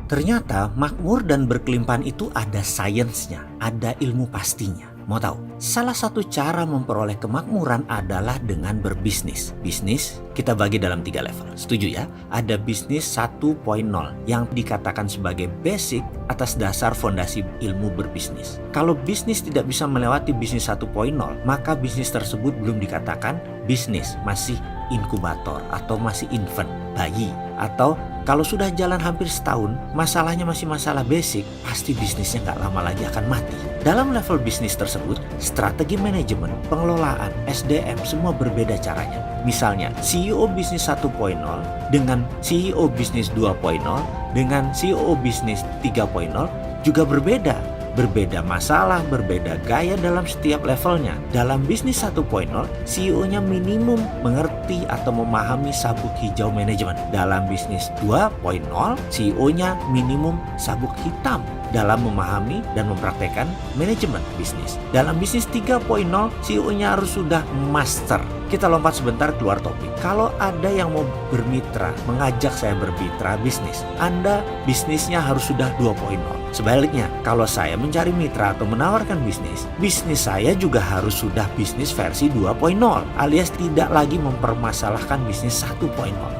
Ternyata makmur dan berkelimpahan itu ada sainsnya, ada ilmu pastinya. Mau tahu? Salah satu cara memperoleh kemakmuran adalah dengan berbisnis. Bisnis kita bagi dalam 3 level. Setuju ya? Ada bisnis 1.0 yang dikatakan sebagai basic atas dasar fondasi ilmu berbisnis. Kalau bisnis tidak bisa melewati bisnis 1.0, maka bisnis tersebut belum dikatakan bisnis, masih inkubator atau masih infant, bayi. Atau kalau sudah jalan hampir setahun, masalahnya masih masalah basic, pasti bisnisnya nggak lama lagi akan mati. Dalam level bisnis tersebut, strategi manajemen, pengelolaan, SDM semua berbeda caranya. Misalnya, CEO bisnis 1.0 dengan CEO bisnis 2.0 dengan CEO bisnis 3.0 juga berbeda. Berbeda masalah, berbeda gaya dalam setiap levelnya. Dalam bisnis 1.0, CEO-nya minimum mengerti atau memahami sabuk hijau manajemen. Dalam bisnis 2.0, CEO-nya minimum sabuk hitam dalam memahami dan mempraktekkan manajemen bisnis. Dalam bisnis 3.0, CEO-nya harus sudah master. Kita lompat sebentar keluar topik. Kalau ada yang mau bermitra, mengajak saya bermitra bisnis, Anda bisnisnya harus sudah 2.0. Sebaliknya, kalau saya mencari mitra atau menawarkan bisnis, bisnis saya juga harus sudah bisnis versi 2.0, alias tidak lagi mempermasalahkan bisnis 1.0.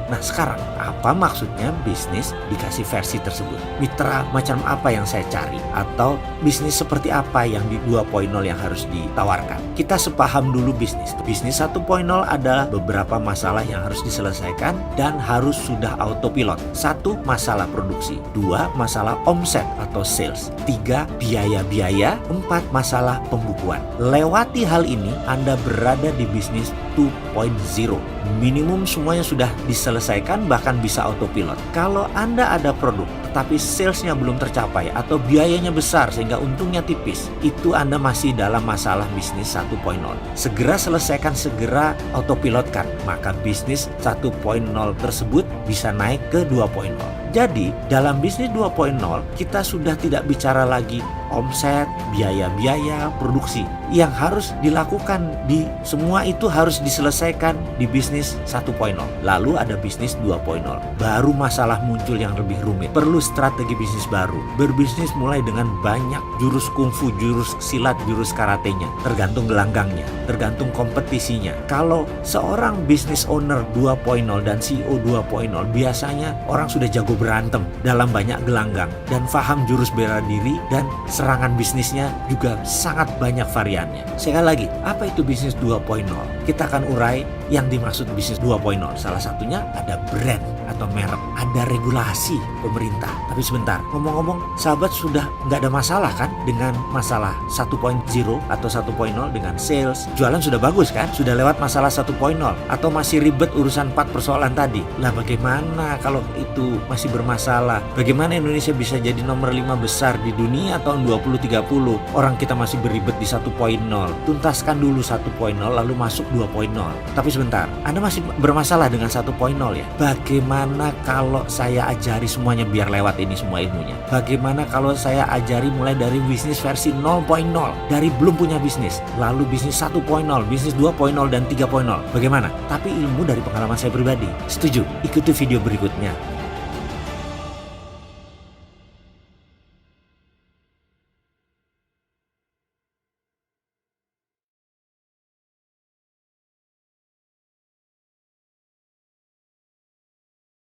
Nah sekarang, apa maksudnya bisnis dikasih versi tersebut? Mitra macam apa yang saya cari? Atau bisnis seperti apa yang di 2.0 yang harus ditawarkan? Kita sepaham dulu bisnis. Bisnis 1.0 adalah beberapa masalah yang harus diselesaikan dan harus sudah autopilot. 1. Masalah produksi. 2. Masalah omset atau sales. 3. Biaya-biaya. 4. Masalah pembukuan. Lewati hal ini, Anda berada di bisnis 2.0. Minimum semuanya sudah diselesaikan, bahkan bisa autopilot. Kalau Anda ada produk tetapi salesnya belum tercapai atau biayanya besar sehingga untungnya tipis, itu Anda masih dalam masalah bisnis 1.0. Segera selesaikan, segera autopilotkan, maka bisnis 1.0 tersebut bisa naik ke 2.0. Jadi dalam bisnis 2.0 kita sudah tidak bicara lagi omset, biaya-biaya, produksi. Yang harus dilakukan di semua itu harus diselesaikan di bisnis 1.0. Lalu ada bisnis 2.0. Baru masalah muncul yang lebih rumit. Perlu strategi bisnis baru. Berbisnis mulai dengan banyak jurus kungfu, jurus silat, jurus karatenya. Tergantung gelanggangnya, tergantung kompetisinya. Kalau seorang business owner 2.0 dan CEO 2.0, biasanya orang sudah jago berantem dalam banyak gelanggang dan paham jurus bela diri, dan serangan bisnisnya juga sangat banyak variannya. Sekali lagi, apa itu bisnis 2.0? Kita akan urai yang dimaksud bisnis 2.0. Salah satunya ada brand atau merek, ada regulasi pemerintah. Tapi sebentar, ngomong-ngomong, sahabat sudah nggak ada masalah kan dengan masalah 1.0 atau 1.0 dengan sales? Jualan sudah bagus kan? Sudah lewat masalah 1.0 atau masih ribet urusan 4 persoalan tadi? Lah bagaimana kalau itu masih bermasalah? Bagaimana Indonesia bisa jadi nomor 5 besar di dunia tahun 2030? Orang kita masih beribet di 1.0. Tuntaskan dulu 1.0 lalu masuk 2.0. Tapi sebentar, Anda masih bermasalah dengan 1.0 ya? Bagaimana kalau saya ajari semuanya biar lewat ini semua ilmunya? Bagaimana kalau saya ajari mulai dari bisnis versi 0.0, dari belum punya bisnis, lalu bisnis 1.0, bisnis 2.0 dan 3.0? Bagaimana? Tapi ilmu dari pengalaman saya pribadi. Setuju? Ikuti video berikutnya.